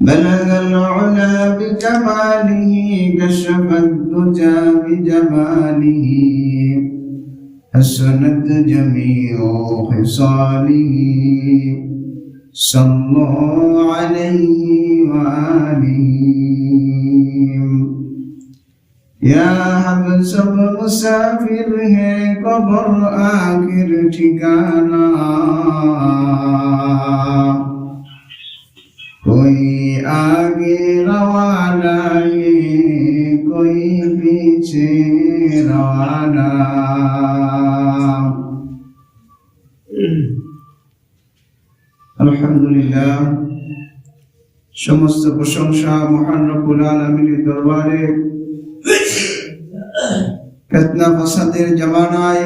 بلغ العلا بكماله كشف الدجى بجماله حسنت جميع خصاله صلوا عليه وآله या हम सब मुसाफिर हैं कब्र आखिर ठिकाना कोई आगे रवाना है कोई पीछे रवाना अल्हम्दुलिल्लाह समस्त प्रशंसा महान रब्बुल आलमीনের দরবারে ফিতনা ফাসাদের জামানায়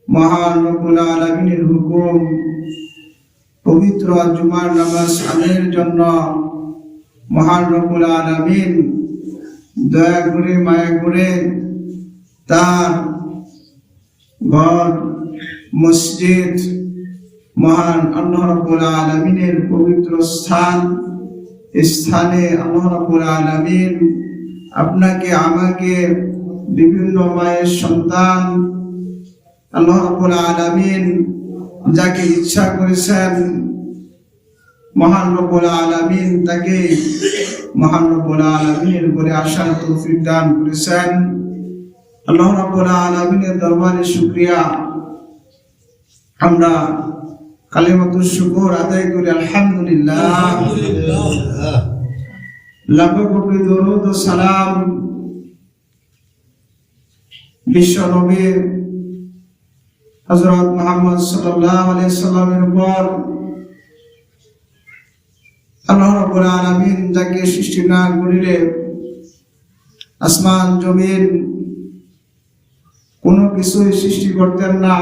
মহান রব্বুল আলামিনের হুকুম পবিত্র জুমার নামাজ আদায়ের জন্য মহান রব্বুল আলামিন দয়া করে মায়া করে তার ঘর মসজিদ মহান আল্লাহ রাব্বুল আলামিনের পবিত্র স্থানে আল্লাহ রাব্বুল আলামিন আপনাকে আমাকে বিভিন্ন মায়ের সন্তান আল্লাহ রাব্বুল আলামিন যাকে ইচ্ছা করেছেন মহান রব্বুল আলামিন তাকে মহান রব্বুল আলামিনের উপরে আসার তৌফিক দান করেছেন। আল্লাহ রাব্বুল আলামিনের দরবারে শুকরিয়া, আমরা কালিমাতুশ শুকর আদায় করি আলহামদুলিল্লাহ। লাখো কোটি দরুদ ও সালাম বিশ্ব নবী হযরত মুহাম্মদ সাল্লাল্লাহু আলাইহি সাল্লামের উপর। আল্লাহ রাব্বুল আলামিন যাকে সৃষ্টি না করিলে আসমান জমিন কোনো কিছুই সৃষ্টি করতেন না।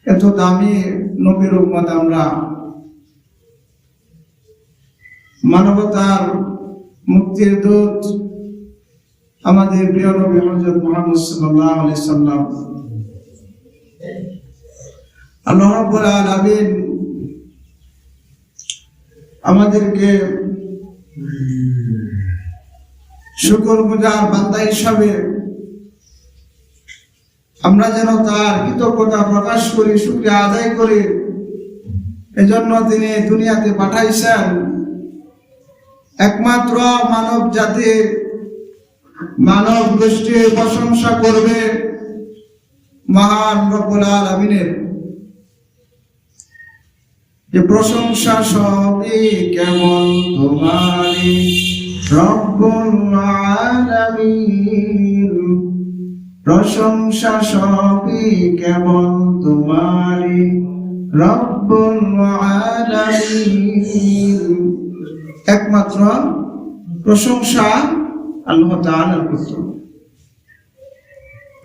এত দামি নবীর উম্মত আমরা, মানবতার মুক্তির দূত আমাদের প্রিয় নবী হযরত মুহাম্মদ সাল্লাল্লাহু আলাইহি সাল্লাম। আল্লাহ রাব্বুল আলামিন আমাদেরকে শুকরগুজার বান্দা হিসাবে আমরা যেন তার কৃতজ্ঞতা প্রকাশ করি, শুকরিয়া আদায় করি। এজন্য তিনি দুনিয়াতে পাঠাইছেন একমাত্র মানব জাতি, মানব গোষ্ঠীর প্রশংসা করবে মহান রব্বুল আলামিনের। যে প্রশংসা সবই কেবল তোমারই রব্বুল আলামিন, প্রশংসা সবই কেবল তোমারই রব্বুল আলামিন। একমাত্র প্রশংসা আল্লাহ তাআলার করতে।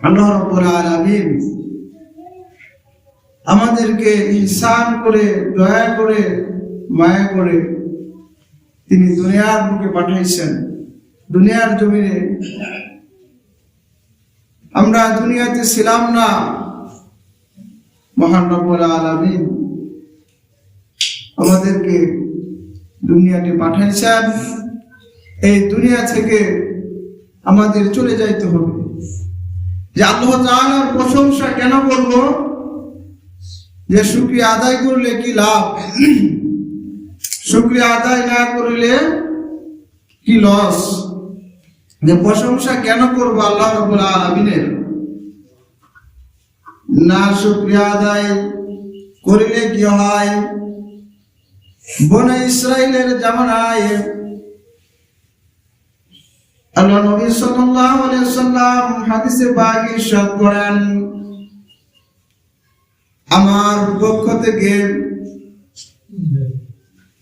আল্লাহ রাব্বুল আলামিন আমাদেরকে ইহসান করে, দয়া করে, মায়া করে তিনি দুনিয়ার বুকে পাঠাইছেন। দুনিয়ার জমিনে আমরা দুনিয়াতে ছিলাম না, মহান রব্বুল আলামিন আমাদেরকে দুনিয়াতে পাঠাইছেন। এই দুনিয়া থেকে আমাদের চলে যাইতে হবে। যে আল্লাহ তাআলার প্রশংসা কেন করব? যে শুকরিয়া আদায় করলে কি লাভ, শুকরিয়া আদায় না করলে কি লস। যে প্রশংসা কেন করব আল্লাহ রাব্বুল আলামিনের? না শুকরিয়া আদায় করিলে কি হয়? বনে ইসরাইলের জামানায় আল্লাহ নবী সাল্লাল্লাহু আলাইহি ওয়াসাল্লাম হাদিসে পাক ইরশাদ করেন, আমার পক্ষ থেকে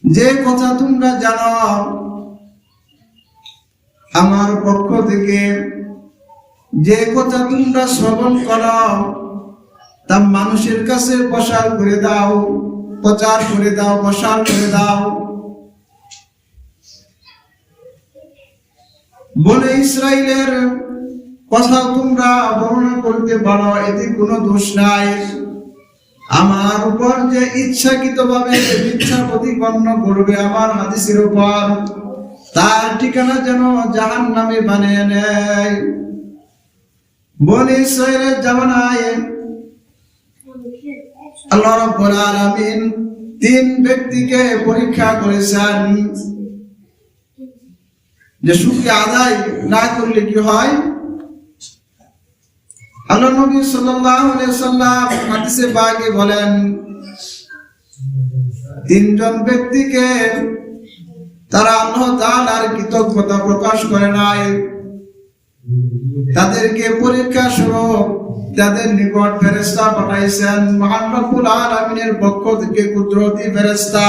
যে কথা তোমরা জানো, আমার পক্ষ থেকে যে কথা তোমরা শ্রবণ করো তা মানুষের কাছে প্রসার করে দাও, প্রচার করে দাও, প্রসার করে দাও। বনে ইসরাইলের কথা তোমরা বর্ণনা করতে পারো, এতে কোনো দোষ নাই। আমার উপর যে ইচ্ছাকৃতভাবে মিথ্যা প্রতিপন্ন করবে আমার হাদিসের উপর, তার ঠিকানা যেন জাহান্নামে বানিয়ে নেয়। বনী ইসরাঈলের জামানায় আল্লাহ রাব্বুল আলামিন 3 ব্যক্তিকে পরীক্ষা করেছেন যে শুকরিয়া আদায় না করলে কি হয়। আল্লাহ নবী সাল্লাল্লাহু আলাইহি ওয়াসাল্লাম হাদিসে পাকে বলেন, 3 জন ব্যক্তিকে তারা আল্লাহ তাআলার কৃতজ্ঞতা প্রকাশ করে নাই, তাদেরকে পরীক্ষা স্বরূপ তাদের নিকট ফেরেশতা পাঠাইছেন মহান রব্বুল আলামিনের পক্ষ থেকে কুদরতি ফেরেশতা।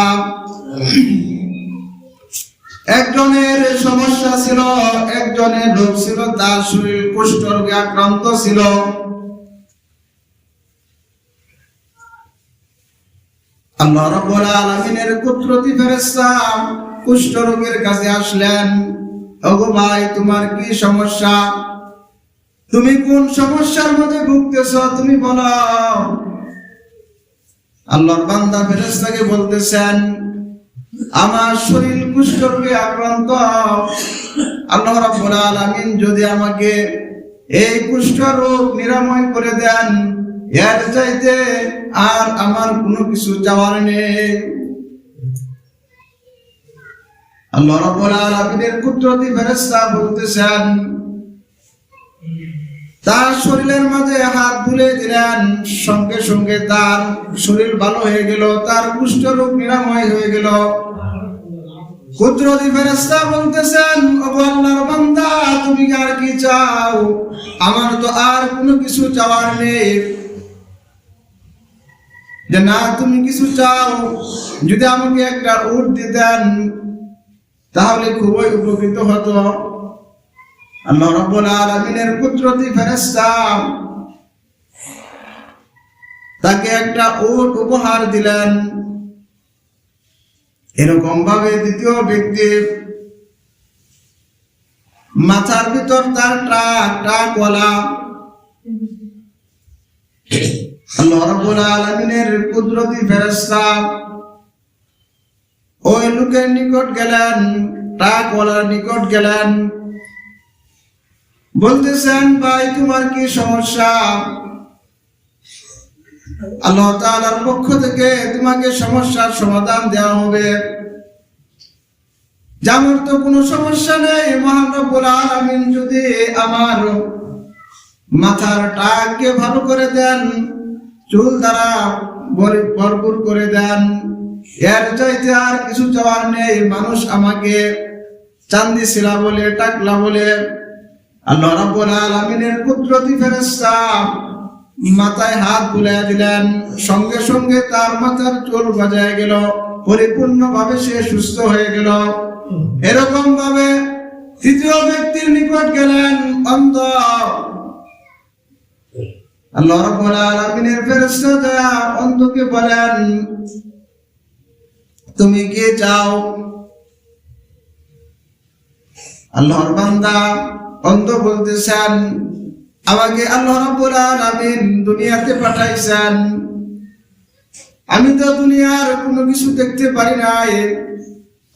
একজনের সমস্যা ছিল, একজনের রোগ ছিল, তার শরীর কুষ্ঠ রোগে আক্রান্ত ছিল। আল্লাহ রাব্বুল আলামিনের কুদরতি ফেরেশতা কুষ্ঠ রোগের কাছে আসলেন, ওগো ভাই তোমার কি সমস্যা, তুমি কোন সমস্যার মধ্যে ভুগতেছ তুমি বলো। আল্লাহর বান্দা ফেরেশতাকে বলতেছেন, আমার শরীর কুষ্ঠ রোগে আক্রান্ত, আল্লাহ রাব্বুল আলামিন যদি আমাকে এই কুষ্ঠ রোগ নিরাময় করে দেন, এর চাইতে আর আমার কোনো কিছু চাওয়ার নেই। আল্লাহ রাব্বুল আলামিনের কুদরতি ফেরেশতা বলতেছেন, তার শরীরের মাঝে হাত বুলিয়ে দিলেন, সঙ্গে সঙ্গে তার শরীর ভালো হয়ে গেল, তার কুষ্ঠ রোগ নিরাময় হয়ে গেল। কুদরতি ফেরেশতা বলতেছেন, ওগো আল্লাহর বান্দা তুমি আর কি চাও, আমার তো আর কোনো কিছু চাওয়ার নেই। যে না তুমি কিছু চাও, যদি আমাকে একটা উট দিতেন তাহলে খুবই উপকৃত হতো। আল্লাহ রাব্বুল আলামিনের কুদরতি ফেরেশতা তাকে একটা উট উপহার দিলেন। এরকম ভাবে দ্বিতীয় ব্যক্তি, মাথার ভিতর তার ট্রাকওয়ালা, আল্লাহ রাব্বুল আলামিনের কুদরতি ফেরেশতা ওই লোকের নিকট গেলেন, ট্রাকওয়ালার নিকট গেলেন, বলতেছেন, ভাই তোমার কি সমস্যা, আল্লাহ তাআলার পক্ষ থেকে তোমাকে সমস্যার সমাধান দেওয়া হবে। যেমন তো কোনো সমস্যা নেই, মহান রব্বুল আলামিন যদি আমার মাথার টাককে ভালো করে দেন, চুল দ্বারা ভরপুর করে দেন, এর চাইতে আর কিছু চাওয়ার নেই। মানুষ আমাকে চান্দি শিলা বলে, টাকলা বলে। আল্লাহ রাব্বুল আলামিনের কুদরতি ফেরেশতা মাথায় হাত বুলাইয়া দিলেন, সঙ্গে সঙ্গে তার মাথার চুল গজায় গেল, পরিপূর্ণভাবে সে সুস্থ হয়ে গেল। এরকম ভাবে তৃতীয় ব্যক্তির নিকট গেলেন, অন্ধ। আল্লাহ রাব্বুল আলামিনের ফেরেশতা অন্ধকে বলেন, তুমি কি চাও? আল্লাহর বান্দা অন্ধ বলতেছেন, আমাকে আল্লাহ রাব্বুল আলামিন দুনিয়াতে পাঠাইছেন, আমি তো দুনিয়ার কোনো কিছু দেখতে পারি নাই।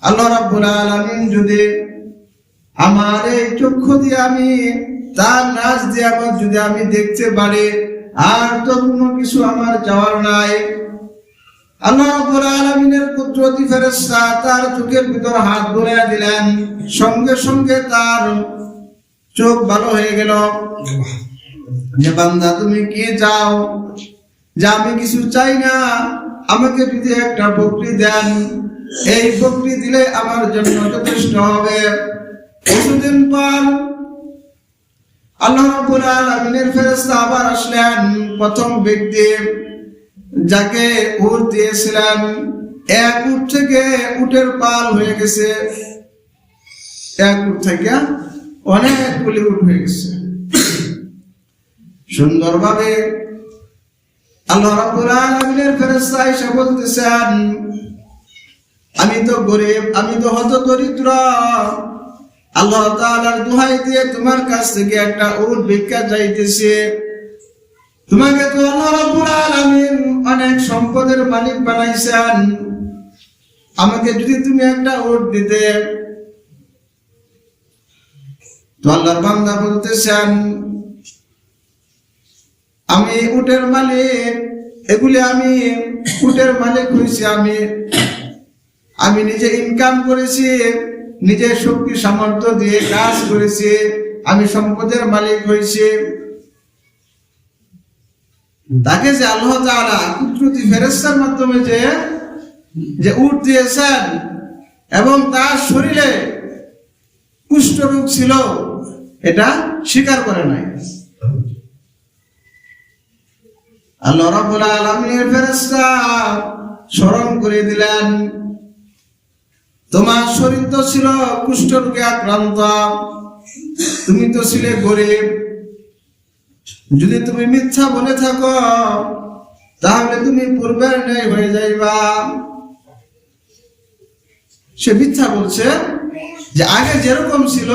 আল্লাহ রাব্বুল আলামিন যদি আমার এই চক্ষু দিয়ে আমি তার নাচ দিয়ে আবার যদি আমি দেখতে পারি, আর তো কোনো কিছু আমার চাওয়ার নাই। আল্লাহ রাব্বুল আলামিনের কুদরতি ফেরেশতা তার চোখের ভিতর হাত বুলাইয়া দিলেন, সঙ্গে সঙ্গে তার চোখ ভালো হয়ে গেল। যে বান্দা তুমি কি চাও? যে আমি কিছু চাই না, আমাকে যদি একটা বকরি দেন, এই বকরি দিলে আমার জন্য যথেষ্ট হবে। কিছুদিন পর আল্লাহ রাব্বুল আলামিনের ফেরেশতা আবার আসলেন। প্রথম ব্যক্তি যাকে উট দিয়েছিলেন, এক উট থেকে উটের পাল হয়ে গেছে, এক উট থেকে অনেকগুলি উট হয়ে গেছে। সুন্দরভাবে আল্লাহ রাব্বুল আলামিনের ফেরেশতা এসে বলতেছেন, আমি তো গরিব, আমি তো হতদরিদ্র, আল্লাহ তাআলার দোহাই দিয়ে তোমার কাছ থেকে একটা উট ভিক্ষা চাইতেছি, তোমাকে তো আল্লাহ রাব্বুল আলামিন অনেক সম্পদের মালিক বানাইছেন, আমাকে যদি তুমি একটা উট দিতে। তো আল্লাহর বান্দা বলতেছেন, আমি উটের মালিক, এগুলি আমি উটের মালিক হয়েছি, আমি নিজে ইনকাম করেছি, নিজে শক্তি সামর্থ্য দিয়ে কাজ করেছি, আমি সম্পদের মালিক হয়েছি। তাকে যে আল্লাহ তাআলা কুদরতি ফেরেশতার মাধ্যমে যে উট দিয়েছেন এবং তার শরীরে কুষ্ঠরোগ ছিল, এটা স্বীকার করে নাই। আল্লাহ রাব্বুল আলামিনের ফেরেশতা স্মরণ করে দিলেন, তোমার শরীর তো ছিল কুষ্ঠরোগে আক্রান্ত, তুমি তো ছিলে গরিব, যদি তুমি মিথ্যা বলে থাকো তাহলে তুমি পূর্বের ন্যায় হয়ে যাইবা। সে মিথ্যা বলছে, যে আগে যেরকম ছিল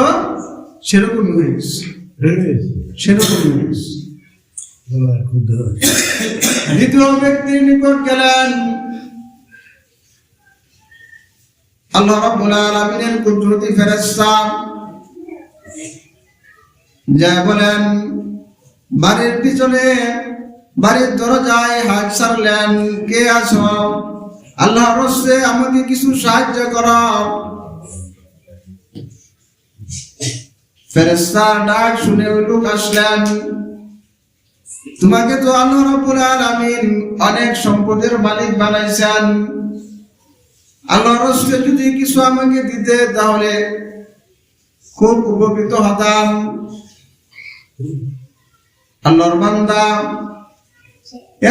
সেরকমই হয়ে গেছে, সেরকমই হয়ে গেছে। দ্বিতীয় ব্যক্তির নিকট গেলেন, আল্লাহ রাব্বুল আলামিনের কুদরতি ফেরেশতা, যা বলেন, বাড়ির পিছনে বাড়ির দরজায় হাত ছাড়লেন, কে আছো? আল্লাহর রাস্তে আমাকে কিছু সাহায্য করো। ফেরেশতার ডাক শুনে ওই লোক আসলেন, তোমাকে তো আল্লাহ রাব্বুল আলামিন অনেক সম্পদের মালিক বানাইছেন, আল্লাহর রাস্তে যদি কিছু আমাকে দিতে তাহলে খুব উপকৃত হতাম। আল্লাহর বান্দা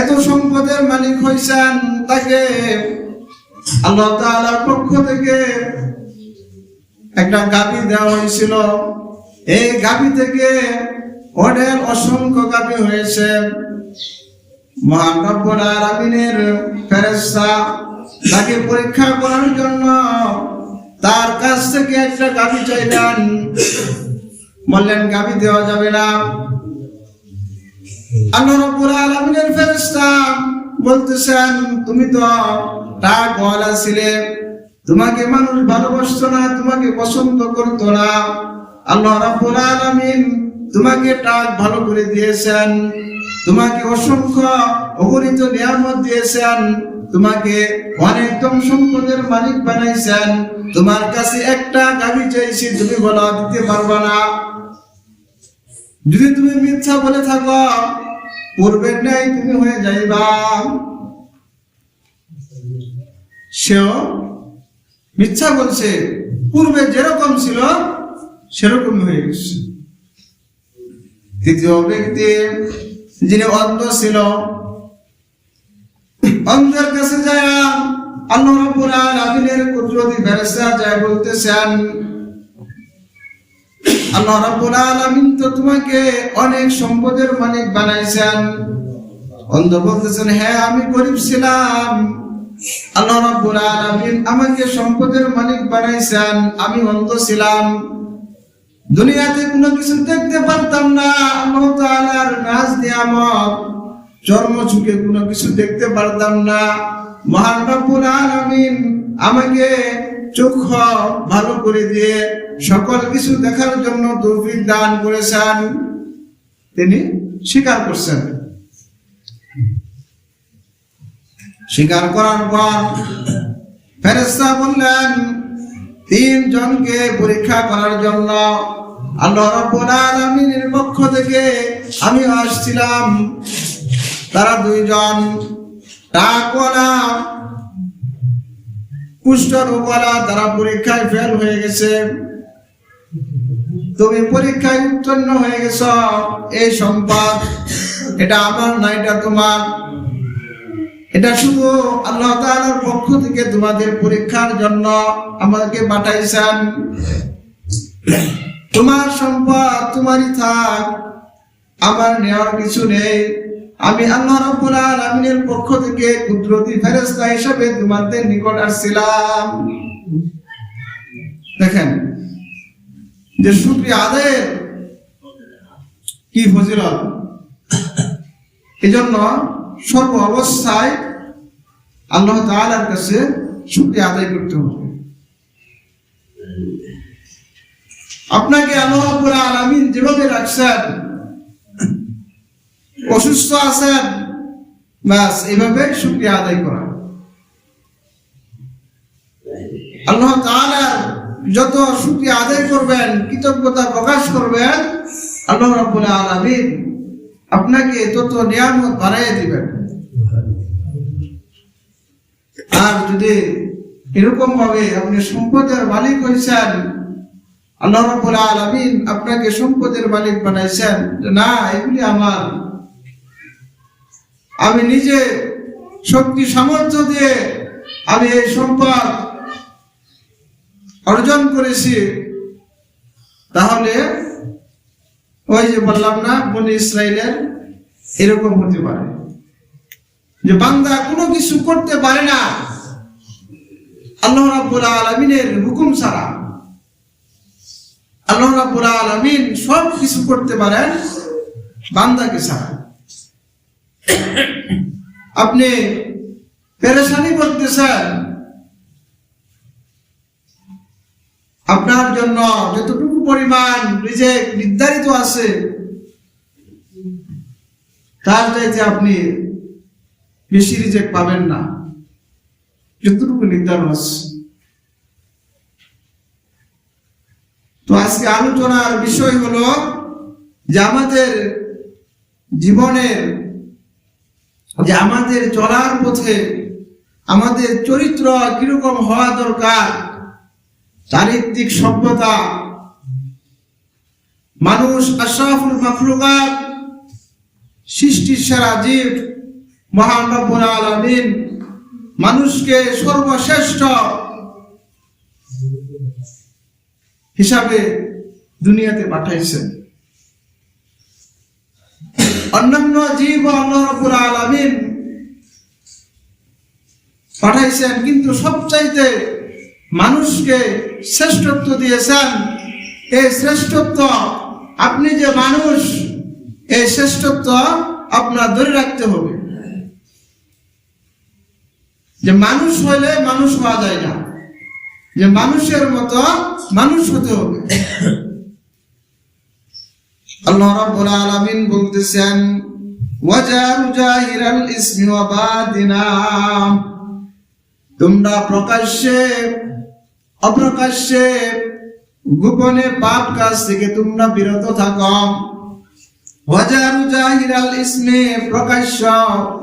এত সম্পদের মালিক হইছেন, তাকে আল্লাহ তাআলার পক্ষ থেকে একটা গাভী দেওয়া হয়েছিল। এই গাভী থেকে অনেক অসংখ্য গাভী হয়েছে। মহান রব্বুল আলামিনের ফেরেশতা তাকে পরীক্ষা করার জন্য তার কাছ থেকে একটা গাভী চাইলেন, বললেন গাভী দেওয়া যাবে না। আল্লাহ রাব্বুল আলামিনের ফেরেশতা বলতেছেন, তুমি তো টাকওয়ালা ছিলে, তোমাকে মানুষ ভালোবাসতো না, তোমাকে পছন্দ করতো না। আল্লাহ রাব্বুল আলামিন তোমাকে টাক ভালো করে দিয়েছেন, তোমাকে অসংখ্য অগণিত নিয়ামত দিয়েছেন, তোমাকে অনেক ধন সম্পদের মালিক বানাইছেন। তোমার কাছে একটা গাভী চাইছি, তুমি বলো দিতে পারবা না। যদি তুমি মিথ্যা বলে থাকো পূর্বের ন্যায় তুমি হয়ে যাইবা। সেও মিথ্যা বলছে, পূর্বে যেরকম ছিল সেরকম হয়ে গেছে। তৃতীয় ব্যক্তি, যিনি অন্ধ ছিল, অন্ধের কাছে যায় আল্লাহ রাব্বুল আলামিনের কুদরতি ফেরেশতা যায় বলতেছেন, আল্লাহ রাব্বুল আলামিন তো তোমাকে অনেক সম্পদের মালিক বানাইছেন। অন্ধ বলতেছেন, হ্যাঁ আমি গরিব ছিলাম, আল্লাহ রাব্বুল আলামিন আমাকে সম্পদের মালিক বানাইছেন, আমি অন্ধ ছিলাম, দুনিয়াতে কোনো কিছু দেখতে পারতাম না, আল্লাহ তাআলার নাজ নিয়ামত চর্ম চোখে কোনো কিছু দেখতে পারতাম না। মহান রব্বুল আলামিন আমাকে চক্ষু ভালো করে দিয়ে সকল কিছু দেখার জন্য তৌফিক দান করেছেন। তিনি স্বীকার করছেন। স্বীকার করার পর ফেরেশতা বললেন, তিনজনকে পরীক্ষা করার জন্য আল্লাহ রাব্বুল আলামিনের পক্ষ থেকে আমি আসছিলাম। তারা দুইজন, টাকওয়ালা কুষ্ঠরোগওয়ালা, তারা পরীক্ষায় ফেল হয়ে গেছে। তুমি পরীক্ষায় উত্তীর্ণ হয়ে গেছ, এই সম্পদ এটা আমার না, এটা তোমার, এটা শুধু আল্লাহ তাআলার পক্ষ থেকে তোমাদের পরীক্ষার জন্য আমাকে পাঠাইছেন। তোমার সম্পদ তোমারই থাক, আমার নেওয়ার কিছু নেই। আমি আল্লাহ রাব্বুল আলামিনের পক্ষ থেকে কুদরতি ফেরেশতা হিসেবে তোমাদের নিকট আসছিলাম। দেখেন যে শুকরিয়া আদায়ের কি ফজিলত। এজন্য সর্ব অবস্থায় আল্লাহ তাআলার কাছে শুকরিয়া আদায় করতে হবে। আপনাকে আল্লাহ রাব্বুল আলামিন যেভাবে রাখছেন, অসুস্থ আছেন, বাস এইভাবে শুকরিয়া আদায় করা। আল্লাহ তাআলার যত শুকরিয়া আদায় করবেন, কৃতজ্ঞতা প্রকাশ করবেন, আল্লাহ রাব্বুল আলামিন আপনাকে তত নিয়ামত বাড়াইয়া দিবেন। আর যদি এরকম ভাবে আপনি সম্পদের মালিক হয়েছেন, আল্লাহ রাব্বুল আলামিন আপনাকে সম্পদের মালিক বানাইছেন, না এগুলি আমার, আমি নিজে শক্তি সামর্থ্য দিয়ে আমি এই সম্পদ অর্জন করেছি, তাহলে ওই যে বললাম না, বনি ইসরাইলের এরকম হতে পারে যে বান্দা কোনো কিছু করতে পারে না আল্লাহ রাব্বুল আলামিনের হুকুম ছাড়া। আল্লাহ রাব্বুল আলামিন সব কিছু করতে পারেন বান্দাকে ছাড়া। আপনি পেরেশানি করতেছেন, আপনার জন্য যতটুকু পরিমাণ রিজিক নির্ধারিত আছে তার চাইতে আপনি বেশি রিজিক পাবেন না, যতটুকু নির্ধারণ আছে। তো আজকে আলোচনার বিষয় হলো যে আমাদের জীবনের, যে আমাদের চলার পথে আমাদের চরিত্র কিরকম হওয়া দরকার, চারিত্রিক সভ্যতা। মানুষ আশরাফুল মাখলুকাত, সৃষ্টির সেরা জীব, মহান রব্বুল আলামিন মানুষকে সর্বশ্রেষ্ঠ হিসাবে দুনিয়াতে পাঠাইছেন। অন্যান্য জীব আল্লাহ রাব্বুল আলামিন পাঠাইছেন, কিন্তু সবচাইতে মানুষকে শ্রেষ্ঠত্ব দিয়েছেন। এই শ্রেষ্ঠত্ব, আপনি যে মানুষ, এই শ্রেষ্ঠত্ব আপনার ধরে রাখতে হবে। যে মানুষ হইলে মানুষ হওয়া যায় না, যে মানুষের মতো মানুষ হতে হবে। আল্লাহ রাব্বুল আলামিন বলতেছেন, ওয়াজারু জাহিরাল ইসমি ওয়া বাতিনা, তোমরা প্রকাশ্যে অপ্রকাশ্যে গোপনে পাপ কাজ থেকে তোমরা বিরত থাকো। ওয়াজারু জাহিরাল ইসমি, প্রকাশ্য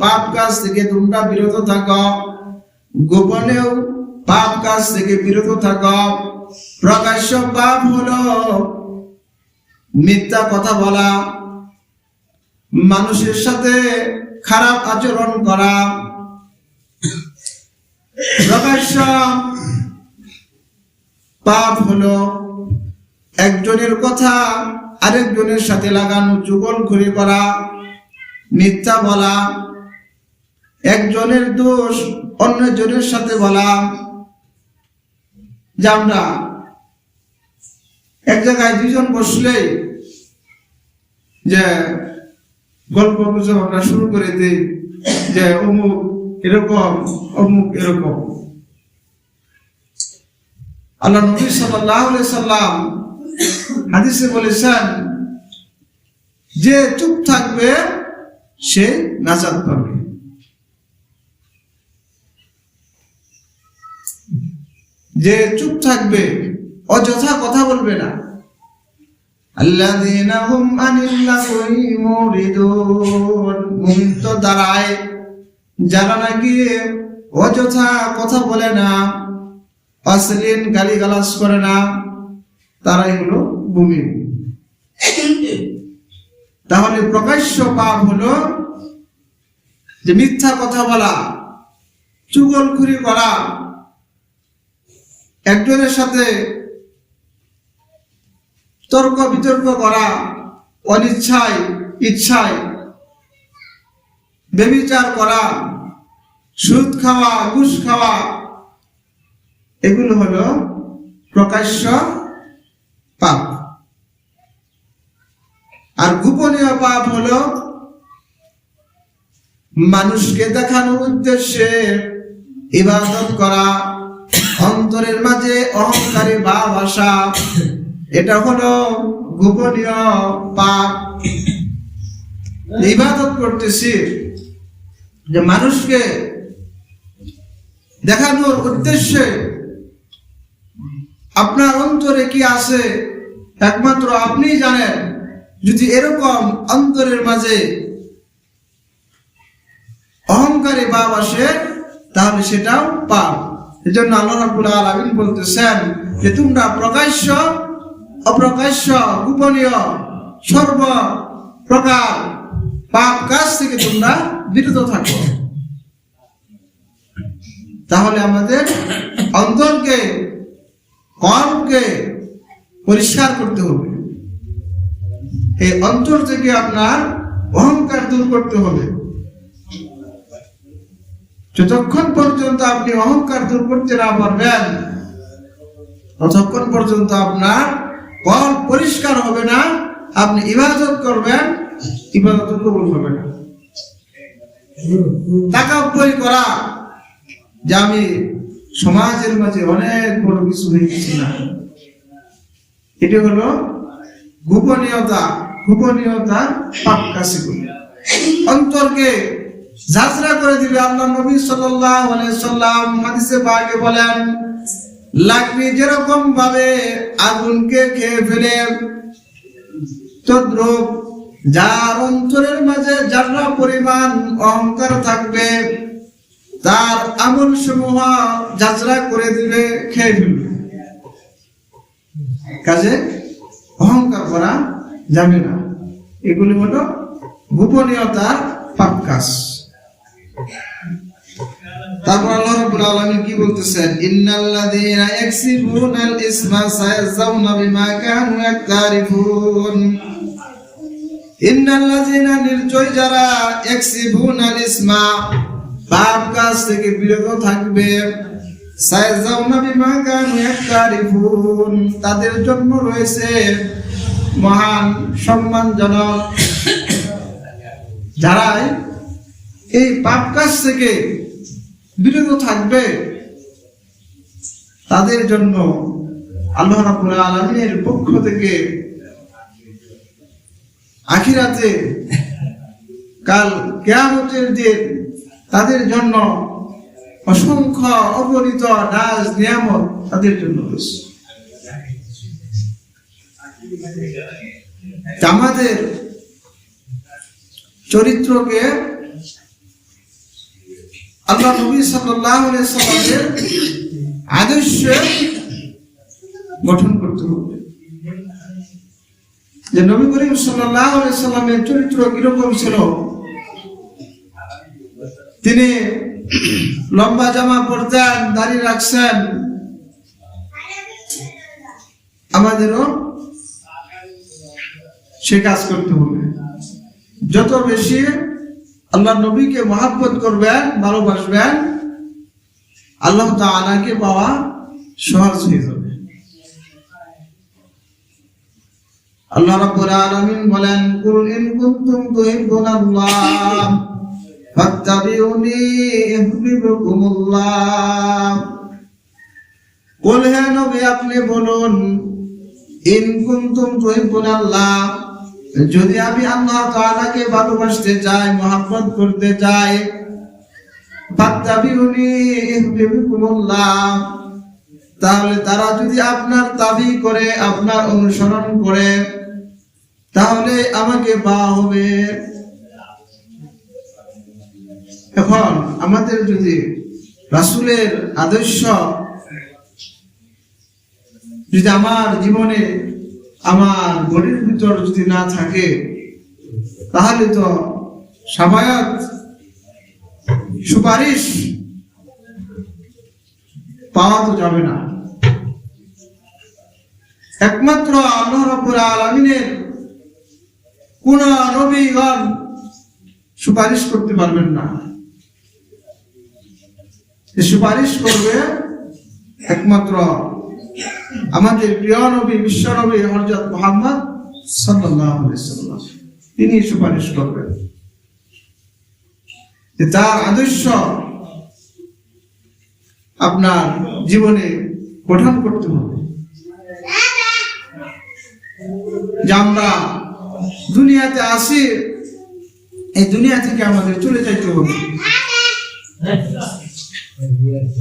পাপ কাজ থেকে তোমরা বিরত থাকো, গোপনেও পাপ কাজ থেকে বিরত থাকো। প্রকাশ্য পাপ হলো মিথ্যা কথা বলা, মানুষের সাথে খারাপ আচরণ করা। প্রকাশ্য পাপ হলো একজনের কথা আরেকজনের সাথে লাগানো, চুগলখড়ি করা, মিথ্যা বলা, একজনের দোষ অন্যজনের সাথে বলা। যে আমরা এক জায়গায় দুজন বসলেই যে গল্প গুজব আমরা শুরু করে দিই, যে অমুক এরকম, অমুক এরকম। আল্লাহ নবী সাল্লাল্লাহু আলাইহি সাল্লাম হাদিসে বলেছেন, যে চুপ থাকবে সে নাজাত পাবে। যে চুপ থাকবে, অযথা কথা বলবে না। আল্লাযীনা হুম আনিল লাগwi মুরিদুন, মুমিন তো দাঁড়ায় যারা নাকি অযথা কথা বলে না, অশ্লীল গালিগালাজ করে না, তারাই হলো মুমিন। তাহলে প্রকাশ্য পাপ হলো যে মিথ্যা কথা বলা, চুগলখড়ি করা, একজনের সাথে তর্ক বিতর্ক করা, অনিচ্ছায় ইচ্ছায় ব্যভিচার করা, সুদ খাওয়া, ঘুষ খাওয়া, এগুলো হলো প্রকাশ্য পাপ। আর গোপনীয় পাপ হলো মানুষকে দেখানোর উদ্দেশ্যে ইবাদত করা, অন্তরের মাঝে অহংকারী ভাব আসা, এটা হলো গোপনীয় পাপ। ইবাদত করতেছি যে মানুষকে দেখানোর উদ্দেশ্যে, আপনার অন্তরে কি আছে একমাত্র আপনিই জানেন। যদি এরকম অন্তরের মাঝে অহংকারী ভাব আসে তাহলে সেটাও পাপ। এজন্য আল্লাহ রাব্বুল আলামিন বলতেছেন যে তোমরা প্রকাশ্য অপ্রকাশ্য গোপনীয় সর্ব প্রকার পাপ কাজ থেকে তোমরা বিরত থাকো। তাহলে আমাদের অন্তরকে, কর্মকে পরিষ্কার করতে হবে। এই অন্তর থেকে আপনার অহংকার দূর করতে হবে। যতক্ষণ পর্যন্ত আপনি অহংকার দূর করতে না পারবেন, ততক্ষণ পর্যন্ত আপনার কর্ম পরিষ্কার হবে না। আপনি ইবাদত করবেন, ইবাদত কবুল হবে না। তাকাব্বুরি করা যে আমি সমাজের মাঝে অনেক বড় কিছু হয়ে গেছি না, এটি হলো গোপনীয়তার পাপ কাজ। অন্তরকে ঝাঁঝরা করে দিবে। আল্লাহ নবী সাল্লাল্লাহু আলাইহি সাল্লাম হাদিসে পাকে বলেন, লাকড়ি যেরকম ভাবে আগুনকে খেয়ে ফেলে, তদ্রূপ যার অন্তরের মাঝে যারা পরিমাণ অহংকার থাকবে তার আমল সমূহ ঝাঁঝরা করে দিবে, খেয়ে ফেলবে। কাজে অহংকার করা যাবে না। এগুলি হলো গোপনীয়তার পাপ কাজ। তারপর আল্লাহ রাব্বুল আলামিন কি বলতেছেন, ইন্নাল্লাযীনা ইয়াকসিবুনাল ইসমা সায়াজাউনা বিমা কানু ইয়াকতারিফুন। ইন্নাল্লাযীনা নিশ্চয় যারা ইয়াকসিবুনাল ইসমা পাপ কাজ থেকে বিরত থাকবে, সায়াজাউনা বিমা কানু ইয়াকতারিফুন তাদের জন্য রয়েছে মহান সম্মানজনক। যারা এই পাপ কাজ থেকে বিরত থাকবে তাদের জন্য আল্লাহ রাব্বুল আলামিনের পক্ষ থেকে আখিরাতে কাল কিয়ামতের দিন তাদের জন্য অসংখ্য অগণিত নাজ নিয়ামত তাদের জন্য রয়েছে। আমাদের চরিত্রকে আল্লাহ নবী সাল্লাল্লাহু আলাইহি সাল্লামের আদর্শে গঠন করতে হবে। যে নবী করিম সাল্লাল্লাহু আলাইহি সাল্লামের চরিত্র কিরকম ছিল, তিনি লম্বা জামা পরতেন, দাড়ি রাখছেন, আমাদেরও সে কাজ করতে হবে। যত বেশি আল্লাহ নবীকে মহব্বত করবেন, ভালোবাসবেন, আল্লাহ তাআলাকে পাওয়া সহজ হয়ে যাবে। আল্লাহ রাব্বুল আলামিন বলেন, কুল ইন কুনতুম তুহিব্বুনাল্লাহ ফাত্তাবিউনি ইউহিব্বুকুমুল্লাহ। কুল হে নবী আপনি বলুন, ইন কুনতুম তুহিব্বুনাল্লাহ যদি আমি আল্লাহ তাআলাকে ভালোবাসতে চাই, মহব্বত করতে চাই, ফাত্তাবিউনি ইউহিব্বুকুমুল্লাহ তাহলে তারা যদি আপনার তাবি করে, আপনার অনুসরণ করে, তাহলে আমাকে পাওয়া হবে। এখন আমাদের যদি রাসূলের আদর্শ যদি আমার জীবনে, আমার গড়ির ভিতর যদি না থাকে, তাহলে তো শাফায়াত, সুপারিশ পাওয়া তো যাবে না। একমাত্র আল্লাহ রাব্বুল আলামিনের কোন নবীগণ সুপারিশ করতে পারবেন না। সুপারিশ করবে একমাত্র আমাদের প্রিয় নবী, বিশ্ব নবী হযরত মুহাম্মদ সাল্লাল্লাহু আলাইহি ওয়াসাল্লাম, তিনি সুপারিশ করবেন। যে তার আদর্শ আপনার জীবনে গঠন করতে হবে। যে আমরা দুনিয়াতে আসি, এই দুনিয়া থেকে আমাদের চলে যাইতে হবে।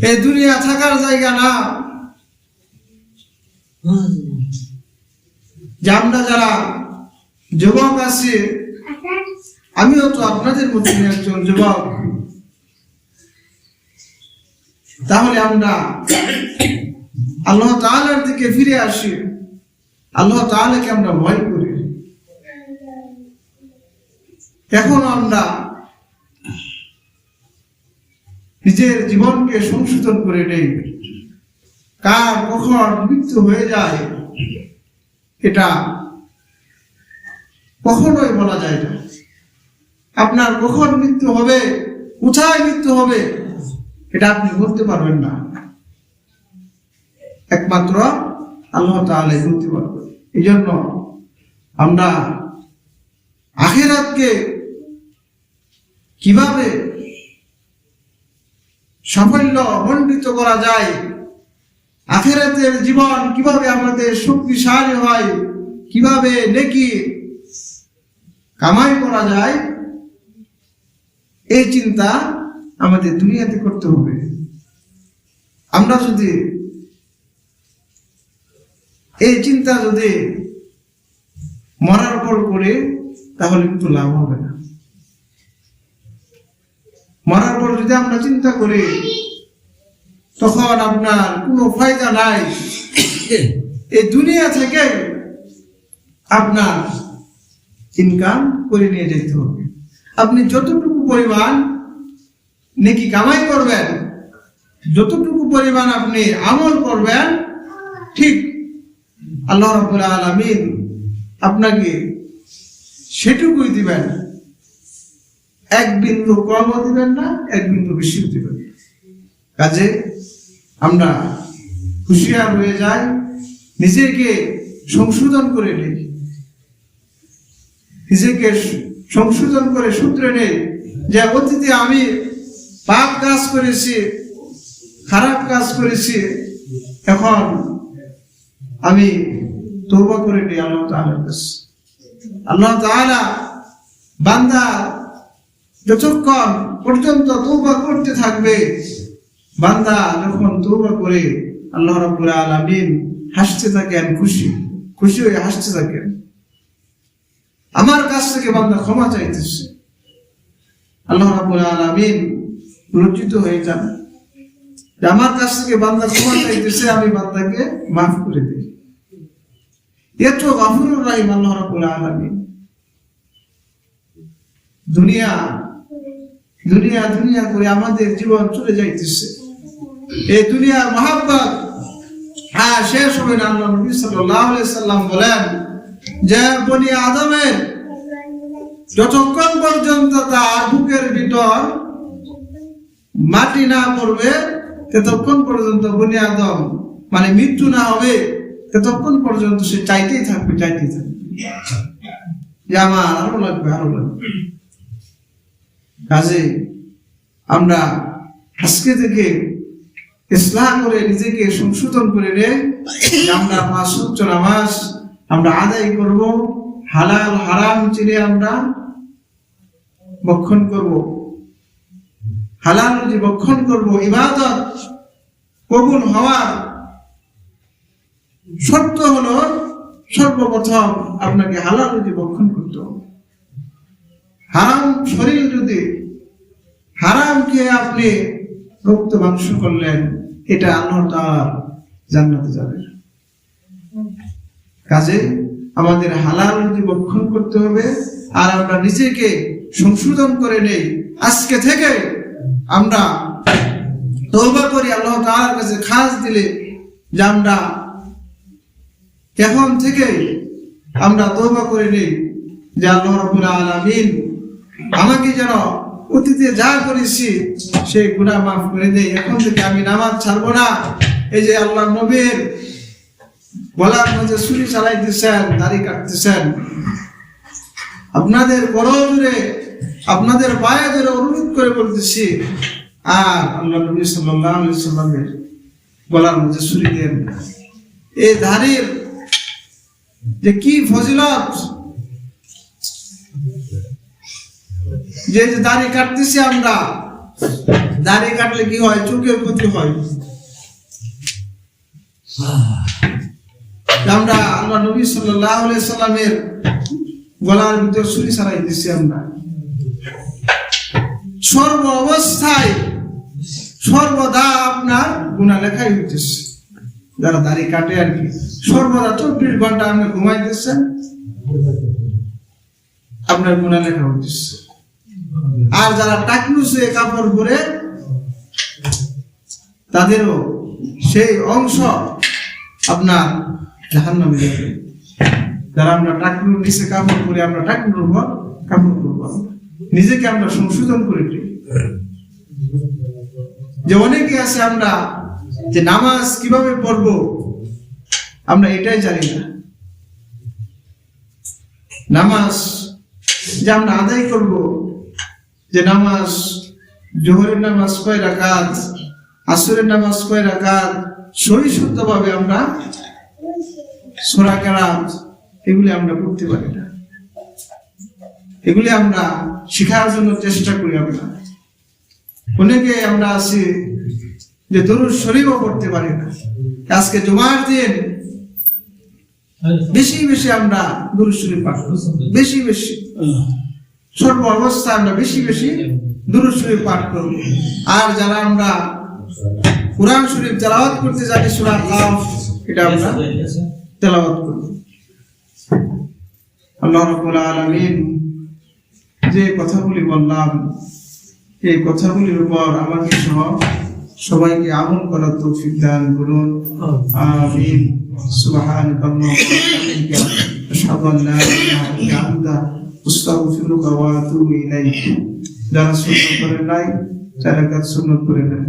এই দুনিয়া থাকার জায়গা না। যে আমরা যারা যুবক আছি, আমিও তো আপনাদের মধ্যে একজন যুবক, তাহলে আমরা আল্লাহ তাআলার দিকে ফিরে আসি, আল্লাহ তাআলাকে আমরা ভয় করি। এখন আমরা নিজের জীবনকে সংশোধন করে নেই। কার কখন মৃত্যু হয়ে যায় এটা কখনোই বলা যায় না। আপনার কখন মৃত্যু হবে, কোথায় মৃত্যু হবে, এটা আপনি বলতে পারবেন না। একমাত্র আল্লাহ তাআলাই বলতে পারবেন। এই জন্য আমরা আখিরাতকে কিভাবে সাফল্য মণ্ডিত করা যায়, আখিরাতের জীবন কিভাবে আমাদের শক্তিশালী হয়, কিভাবে নেকি কামাই করা যায়, এই চিন্তা আমাদের দুনিয়াতে করতে হবে। আমরা যদি এই চিন্তা যদি মরার পর করে, তাহলে কিন্তু লাভ হবে না। মরার পর যদি আমরা চিন্তা করি, তখন আপনার কোনো ফায়দা নাই। এই দুনিয়া থেকে আপনার ইনকাম করে নিয়ে যেতে হবে। আপনি যতটুকু পরিমাণ নেকি কামাই করবেন, যতটুকু পরিমাণ আপনি আমল করবেন, ঠিক আল্লাহ রাব্বুল আলামিন আপনাকে সেটুকুই দিবেন। এক বিন্দু কমও দিবেন না, এক বিন্দু বেশিও দিবেন। কাজে আমরা হুঁশিয়ার হয়ে যাই, নিজেকে সংশোধন করে নেই, নিজেকে সংশোধন করে সূত্রে নেই যে অতীতে আমি পাপ কাজ করেছি, খারাপ কাজ করেছি, এখন আমি তওবা করে নিই আল্লাহ তাআলার কাছে। আল্লাহ তাআলা বান্দা যতক্ষণ পর্যন্ত তওবা করতে থাকবে, বান্দা যখন তওবা করে আল্লাহ রাব্বুল আলামিন হাসতে থাকেন, খুশি হয়ে হাসতে থাকেন। আমার কাছ থেকে বান্দা ক্ষমা চাইতেছে, আল্লাহ রাব্বুল আলামিন লজ্জিত হয়ে যান যে আমার কাছ থেকে বান্দা ক্ষমা চাইতেছে, আমি বান্দাকে মাফ করে দিই। এত গফুরুর রহিম আল্লাহ রাব্বুল আলামিন। দুনিয়া দুনিয়া দুনিয়া করে আমাদের জীবন চলে যাইতেছে। এই দুনিয়ার মহাব্বত শেষ হবে না। আল্লাহ নবী সাল্লাল্লাহু আলাইহি সাল্লাম বলেন যে বনি আদমের যতক্ষণ পর্যন্ত তার বুকের ভিতর মাটি না পড়বে, ততক্ষণ পর্যন্ত বনি আদম মানে মৃত্যু না হবে, ততক্ষণ পর্যন্ত সে চাইতেই থাকবে যে আমার আরো লাগবে। কাজে আমরা আজকে থেকে ইসলাহ করে নিজেকে সংশোধন করে নেই। আমরা 5 ওয়াক্ত নামাজ আমরা আদায় করব, হালাল হারাম চিনে আমরা ভক্ষণ করব, হালাল রুজি ভক্ষণ করব। ইবাদত কবুল হওয়ার শর্ত হলো সর্বপ্রথম আপনাকে হালাল রুজি ভক্ষণ করতে হবে। হারাম শরীর যদি হারাম খেয়ে আপনি রক্ত মাংস করলেন, এটা আল্লাহ তাআলা জান্নাতে যাবে। কাজে আমাদের হালাল রুজি ভক্ষণ করতে হবে। আর আমরা নিজেকে সংশোধন করে নেই। আজকে থেকে আমরা তওবা করি, আল্লাহ তাআলার কাছে খাস দিলে যে আমরা এখন থেকে আমরা তওবা করে নেই যে আল্লাহ রাব্বুল আলামিন আমাকে যেন অতীতে যা করেছি সেই গুনাহ মাফ করে দেয়। এখন থেকে আমি নামাজ ছাড়বো না। এই যে আল্লাহ নবীর গলার মধ্যে ছুরি চালাইতেছেন, দাড়ি কাটতেছেন, আপনাদের বড় জোরে আপনাদের পায়ে ধরে অনুরোধ করে বলতেছি, আর আল্লাহ নবী সাল্লাল্লাহু আলাইহি সাল্লামের গলার মধ্যে ছুরি দেন। এই দাড়ির যে কি ফজিলত, যে দাড়ি কাটতেছি আমরা, দাড়ি কাটলে কি হয়? চোখের ক্ষতি হয়। আমরা আল্লাহ নবী সাল্লাল্লাহু আলাইহি সাল্লামের গলার ভিতর ছুরি ছাড়াই দিছি। আমরা সর্ব অবস্থায় সর্বদা আপনার গুনাহ লেখাই হইতেছে। যারা দাড়ি কাটে আর কি, সর্বদা 24 ঘন্টা আপনি ঘুমাইতেছেন, আপনার গুনাহ লেখা হইতেছে। আর যারা টাকনুসে কাপড় পরে, তাদেরও সেই অংশ আপনার জাহান্নামে যাবে। যারা আমরা টাকনুর নিচে কাপড় পরে, আমরা টাকনুর উপর কাপড় পরব, নিজেকে আমরা সংশোধন করে দিই। যে অনেকে আছে আমরা যে নামাজ কিভাবে পড়ব আমরা এটাই জানি না। নামাজ যে আমরা আদায় করব, যে নামাজ, জোহরের নামাজ কয় রাকাত, আসরের নামাজ কয় রাকাত, সহি শুদ্ধভাবে আমরা সূরা কেরাত এগুলি আমরা পড়তে পারি না। এগুলি আমরা শেখার জন্য চেষ্টা করি। আমরা অনেকে আমরা আছি যে দরুদ শরীফও পড়তে পারি না। আজকে জুমার দিন বেশি বেশি আমরা দরুদ শরীফ পাঠ করব, বেশি বেশি সর্ব অবস্থায় আমরা বেশি বেশি দরুদ শরীফ পাঠ করব। আর যারা আমরা কুরআন শরীফ তেলাওয়াত করতে জানি, সূরা কাফ, এটা আমরা তেলাওয়াত করব। আল্লাহ রাব্বুল আলামিন যে কথাগুলি বললাম, এই কথাগুলির উপর আমাকে সহ সবাইকে আমল করার তৌফিক দান করুন। আমিন। সুবহানাকাল্লাহুম্মা ওয়া বিহামদিকা, আশহাদু আল লা ইলাহা ইল্লা আনতা, আস্তাগফিরুকা ওয়া আতুবু ইলাইক। যারা সুন্নাত করে নাই, 4 রাকাত সুন্নাত করে নেন।